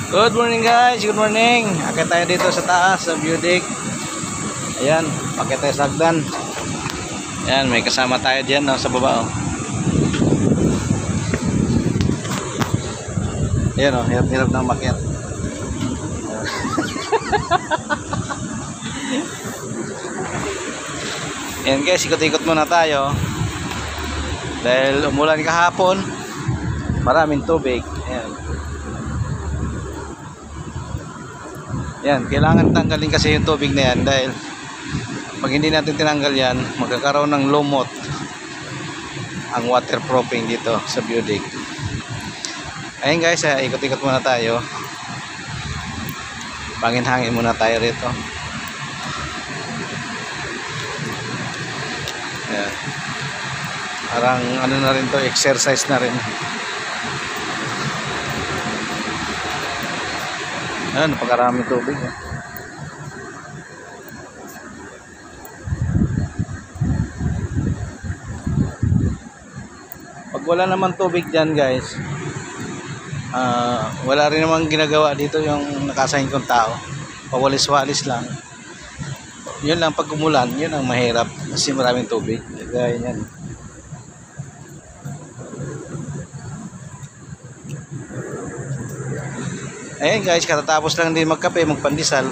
Good morning guys, good morning. Akit tayo dito sa taas, sa view deck. Ayan, akit tayo sa hagdan. Ayan, may kasama tayo dyan no, sa baba oh. Ayan oh, hirap-hirap ng makyat. Ayan guys, ikot-ikot muna tayo. Dahil umulan kahapon, maraming tubig. Ayan. Yan, kailangan tanggalin kasi yung tubig na yan dahil pag hindi natin tinanggal yan, magkakaroon ng lumot ang waterproofing dito sa view deck. Ayun guys, ikot-ikot muna tayo. Pangin-hangin muna tayo rito. Yan. Parang ano na rin to, exercise na rin. Ayan, napakarami tubig eh. Pag wala naman tubig dyan guys, wala rin naman ginagawa dito yung nakasahin kong tao. Pawalis-walis lang. Yun lang, pag umulan, yun ang mahirap kasi maraming tubig. Gaya yan. Ayan guys, katatapos lang din magkape, magpandesal.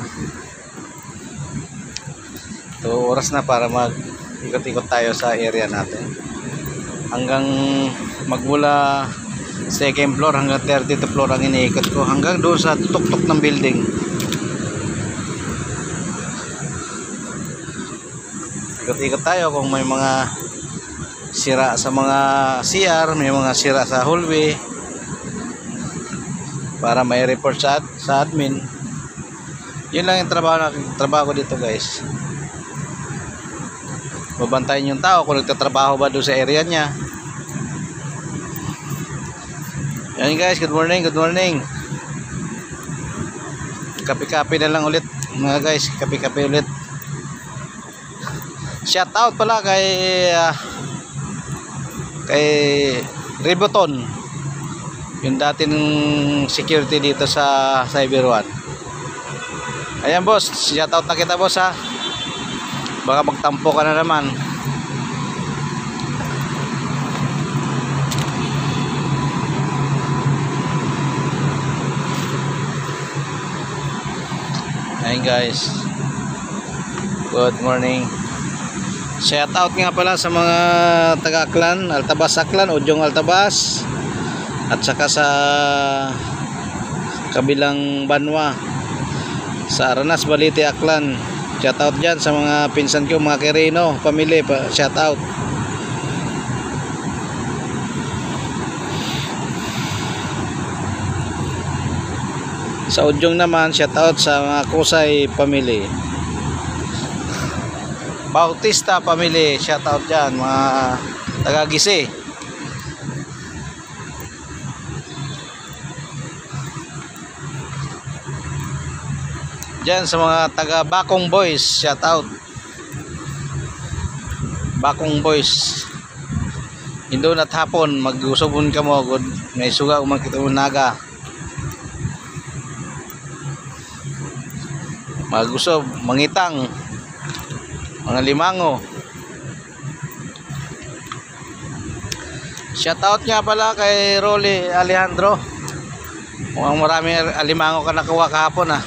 Ito, oras na para mag-ikot-ikot tayo sa area natin. Hanggang magmula second floor hanggang 30th floor ang iniikot ko. Hanggang doon sa tuktok ng building. Ikot-ikot tayo kung may mga sira sa mga CR, may mga sira sa hallway. Para may report sa admin. Yun lang yung trabaho ko dito guys. Babantayin yung tao kung nagtatrabaho ba doon sa area niya. Yan guys, good morning, good morning. Kape-kape na lang ulit mga guys, kape-kape ulit. Shout out pala kay Riboton, yung dating security dito sa Cyber One. Ayan boss, shoutout na kita boss ha. Baka magtampo ka na naman. Ayan guys, good morning. Shoutout nga pala sa mga taga-Aklan, Altabas Aklan, Ujong Altabas, at saka sa kabilang Banwa, sa Aranas, Balite, Aklan. Shoutout dyan sa mga pinsan ko, mga Quirino family, shoutout. Sa Ujong naman, shoutout sa mga Kusay family, Bautista family, shoutout dyan mga taga-Gisi. Diyan sa mga taga Bakong Boys, shout out. Bakong Boys. Indon at hapon magusubon ka mo good. May suga umakita mo naga. Magusob, mangitang. Mga limango. Shout out nga pala kay Rolly Alejandro. Mukhang marami alimango ka nakuha kahapon ah.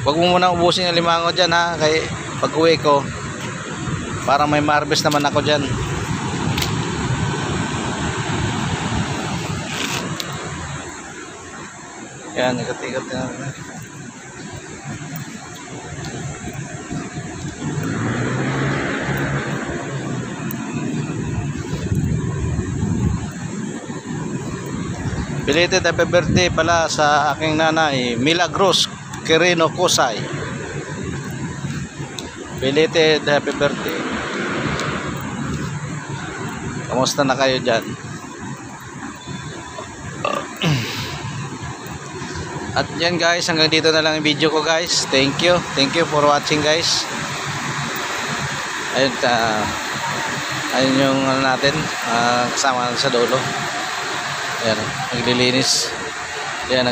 Huwag mo muna ubusin yung limango dyan ha, kay pag uwi ko para may marbles naman ako dyan. Yan, ikot-ikot na. Belated happy birthday pala sa aking nanay, Milagros Quirino Kusay. Belated happy birthday. Kamusta na kayo dyan? At yan guys, hanggang dito na lang yung video ko guys. Thank you for watching guys. Ayun yung ano natin, kasama sa dulo. Ayan, naglilinis. Ayan,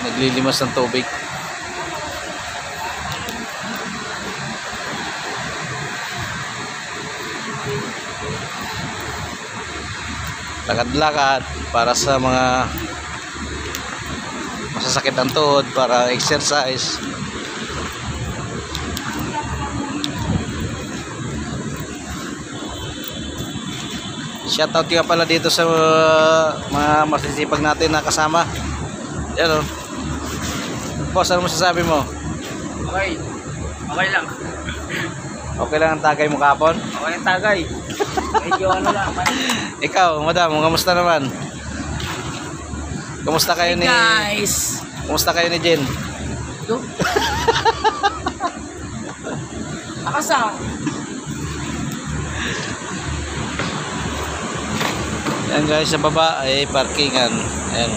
naglilimas ng tubig. Lakad-lakad para sa mga masasakit ang tuhod, para exercise. Shoutout nga pala dito sa mga masisipag natin na kasama. Yan o. Boss, ano masasabi mo? Okay. Okay lang. Okay lang ang tagay mo kapon? Okay ang tagay. Medyo ano lang. Ikaw, madam, kamusta naman? Kamusta kayo ni... Guys. Kamusta kayo ni Jen? Ito. Akasa. Yan guys, sa baba ay parkingan. Ayan.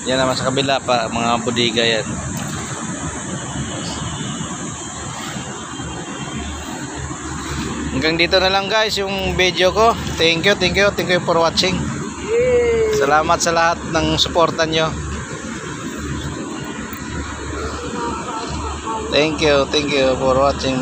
Yan naman sa kabila pa, mga bodega yan. Hanggang dito na lang guys yung video ko. Thank you for watching. Salamat sa lahat ng suportan nyo. Thank you for watching.